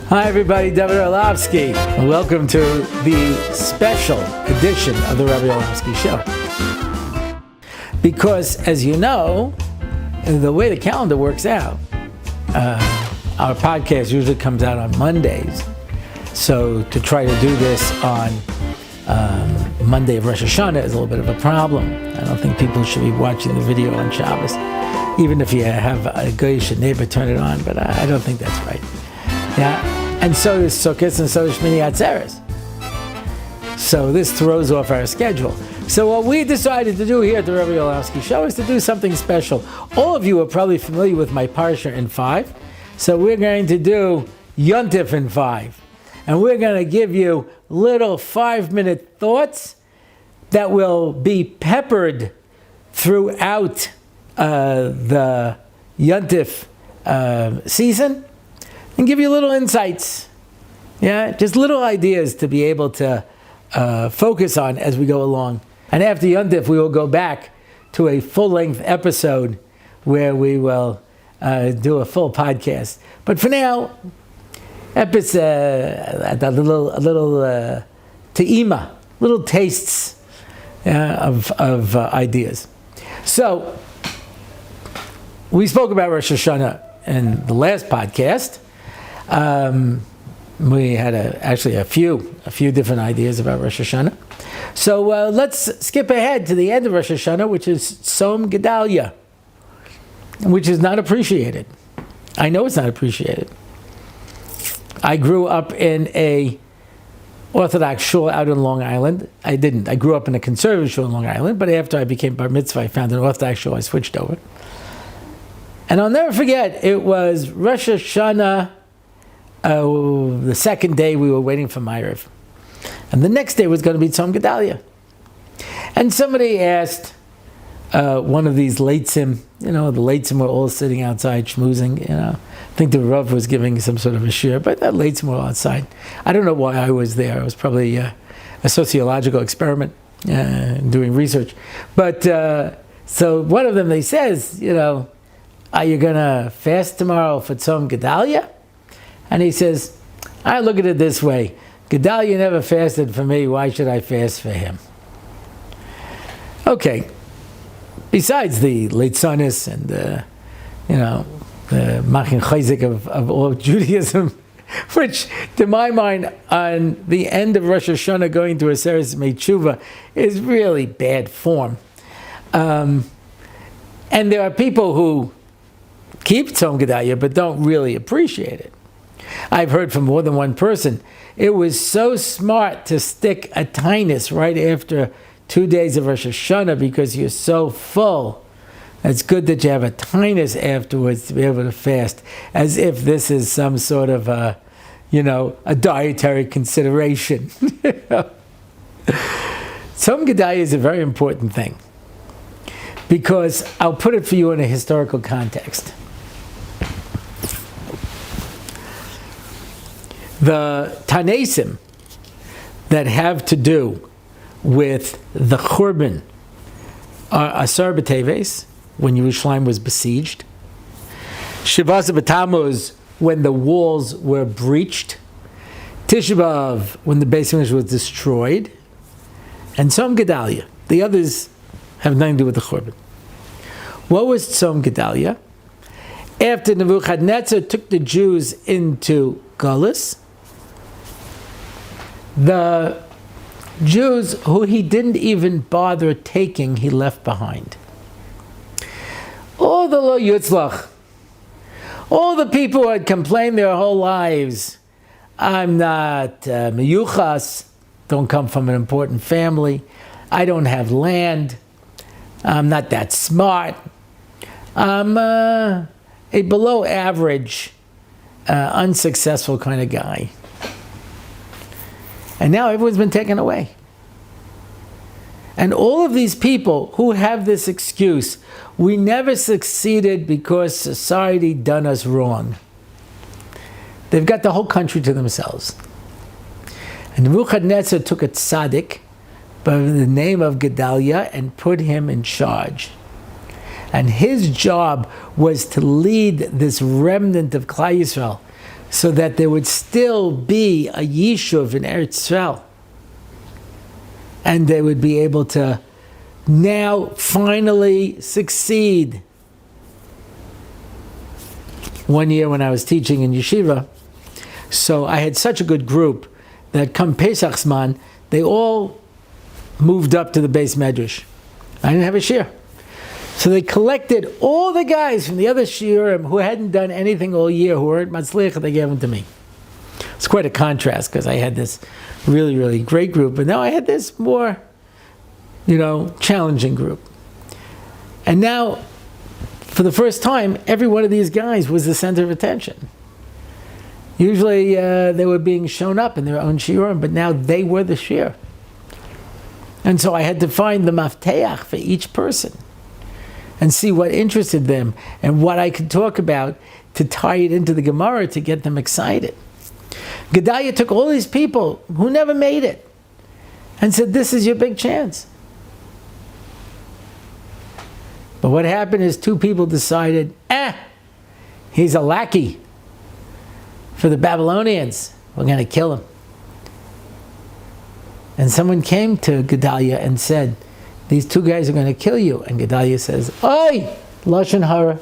Hi everybody, Rabbi Orlofsky. Welcome to the special edition of the Rabbi Orlofsky Show. Because, as you know, the way the calendar works out, our podcast usually comes out on Mondays. So to try to do this on Monday of Rosh Hashanah is a little bit of a problem. I don't think people should be watching the video on Shabbos, even if you have a goyish neighbor turn it on, but I don't think that's right. Yeah. And so is Sukkot, and so is Shmini Atzeres. So this throws off our schedule. So what we decided to do here at the Rabbi Orlofsky Show is to do something special. All of you are probably familiar with my parsha in 5. So we're going to do Yontif in 5. And we're going to give you little 5-minute thoughts that will be peppered throughout the Yontif season, and give you little insights, just little ideas to be able to focus on as we go along. And after Yontif, we will go back to a full-length episode where we will do a full podcast. But for now, a little te'ima, little tastes of ideas. So we spoke about Rosh Hashanah in the last podcast. We had actually a few different ideas about Rosh Hashanah. So let's skip ahead to the end of Rosh Hashanah, which is Tzom Gedalya, which is not appreciated. I know it's not appreciated. I grew up in a Orthodox shul out in Long Island. I didn't. I grew up in a conservative shul in Long Island, but after I became bar mitzvah, I found an Orthodox shul. I switched over. And I'll never forget, it was Rosh Hashanah. The second day we were waiting for Ma'ariv. And the next day was going to be Tzom Gedalya. And somebody asked one of these leitzim, the leitzim were all sitting outside schmoozing, I think the Rav was giving some sort of a shir, but that leitzim were outside. I don't know why I was there. It was probably a sociological experiment, doing research. But so one of them, they says, are you going to fast tomorrow for Tzom Gedalya? And he says, I look at it this way. Gedalya never fasted for me. Why should I fast for him? Okay. Besides the Leitzonis and the Machin Chayzik of all of Judaism, which, to my mind, on the end of Rosh Hashanah going to Aseret Meitzhuva is really bad form. And there are people who keep Tzom Gedalya but don't really appreciate it. I've heard from more than one person, it was so smart to stick a tinus right after 2 days of Rosh Hashanah because you're so full. It's good that you have a tinus afterwards to be able to fast, as if this is some sort of a dietary consideration. Tzom Gedaliah is a very important thing because I'll put it for you in a historical context. The Tanesim that have to do with the Churban are Asar B'Teves, when Yerushalayim was besieged, Shivas B'Tammuz, when the walls were breached, Tisha B'Av, when the Beis Hamikdash was destroyed, and Tzom Gedalya. The others have nothing to do with the Churban. What was Tzom Gedalya? After Nebuchadnezzar took the Jews into Galus, the Jews who he didn't even bother taking, he left behind. All the lo yutzlach, all the people who had complained their whole lives, I'm not meyuchas, don't come from an important family, I don't have land, I'm not that smart, I'm a below average, unsuccessful kind of guy. And now everyone's been taken away. And all of these people who have this excuse, we never succeeded because society done us wrong. They've got the whole country to themselves. And Nebuchadnezzar took a tzaddik by the name of Gedaliah and put him in charge. And his job was to lead this remnant of Klal Yisrael so that there would still be a Yishuv in Eretz Yisrael. And they would be able to now finally succeed. One year when I was teaching in yeshiva, so I had such a good group that come Pesach Zman, they all moved up to the Beis Medrash. I didn't have a shir. So they collected all the guys from the other shiurim who hadn't done anything all year, who weren't matzliach, they gave them to me. It's quite a contrast, because I had this really, really great group, but now I had this more, challenging group. And now, for the first time, every one of these guys was the center of attention. Usually they were being shown up in their own shiurim, but now they were the shiur. And so I had to find the mafteach for each person and see what interested them and what I could talk about to tie it into the Gemara to get them excited. Gedaliah took all these people who never made it and said, this is your big chance. But what happened is two people decided, he's a lackey for the Babylonians. We're going to kill him. And someone came to Gedaliah and said, these two guys are going to kill you. And Gedaliah says, Oi! Lashon hara.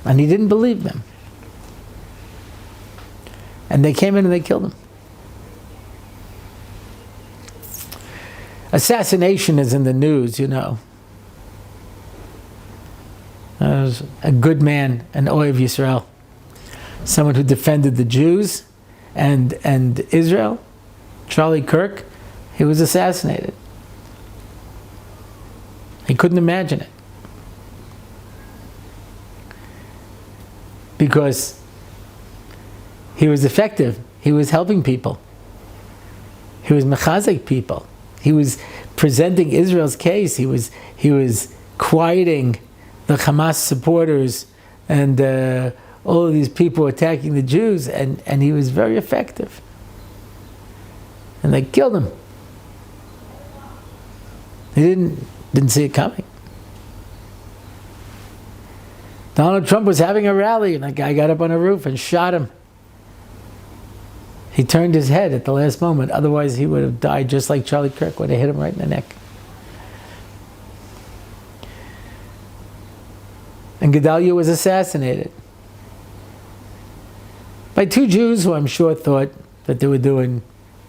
And he didn't believe them. And they came in and they killed him. Assassination is in the news, There's a good man, an Ohev Yisrael, someone who defended the Jews and Israel, Charlie Kirk. He was assassinated. He couldn't imagine it. Because he was effective. He was helping people. He was mechazik people. He was presenting Israel's case. He was quieting the Hamas supporters and all of these people attacking the Jews, and he was very effective. And they killed him. They didn't see it coming. Donald Trump was having a rally, and a guy got up on a roof and shot him. He turned his head at the last moment. Otherwise, he would have died just like Charlie Kirk would have hit him right in the neck. And Gedaliah was assassinated by two Jews who I'm sure thought that they were doing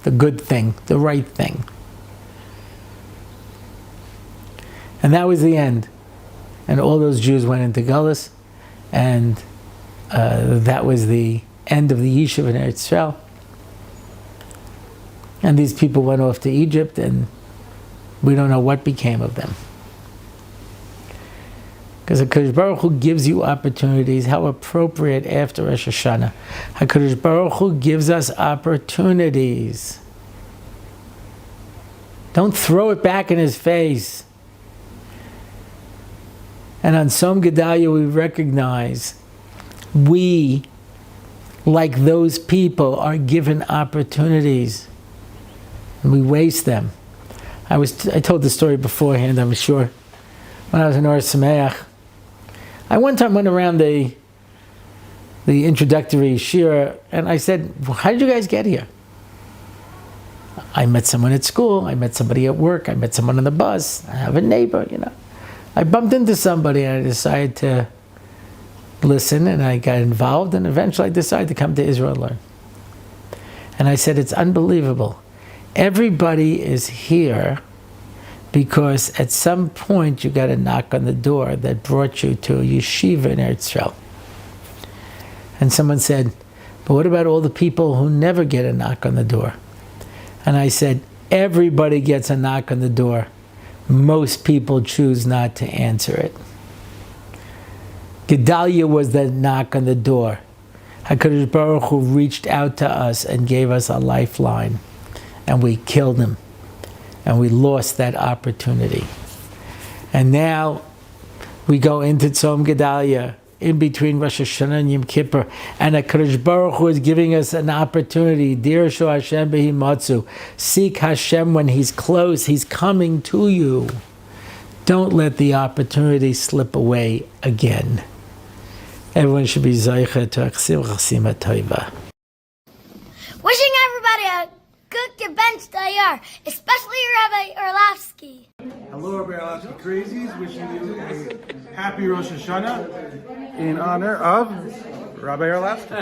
the good thing, the right thing. And that was the end. And all those Jews went into Gullus, and that was the end of the Yishuv in Eretz Yisrael. And these people went off to Egypt, and we don't know what became of them. Because HaKadosh Baruch Hu gives you opportunities. How appropriate after Rosh Hashanah. HaKadosh Baruch Hu gives us opportunities. Don't throw it back in his face. And on Tzom Gedalya we recognize we, like those people, are given opportunities. And we waste them. I told the story beforehand, I'm sure. When I was in Or Sameach, I one time went around the introductory shir, and I said, how did you guys get here? I met someone at school, I met somebody at work, I met someone on the bus, I have a neighbor, I bumped into somebody, and I decided to listen, and I got involved, and eventually I decided to come to Israel and learn. And I said, it's unbelievable. Everybody is here because at some point you got a knock on the door that brought you to a yeshiva in Eretz Yisrael. And someone said, but what about all the people who never get a knock on the door? And I said, everybody gets a knock on the door. Most people choose not to answer it. Gedaliah was the knock on the door. HaKadosh Baruch Hu reached out to us and gave us a lifeline. And we killed him. And we lost that opportunity. And now we go into Tzom Gedalya, in between Rosh Hashanah and Yom Kippur. And HaKadosh Baruch Hu is giving us an opportunity. Dirshu Hashem behimatzu. Seek Hashem when He's close. He's coming to you. Don't let the opportunity slip away again. Everyone should be Zaycha to Achsim Chasima Toiva. Wishing everybody a good Gebench Dayar, especially Rabbi Orlofsky. Hello, Rabbi Orlofsky Crazies. Wishing you a happy Rosh Hashanah in honor of Rabbi Orlofsky.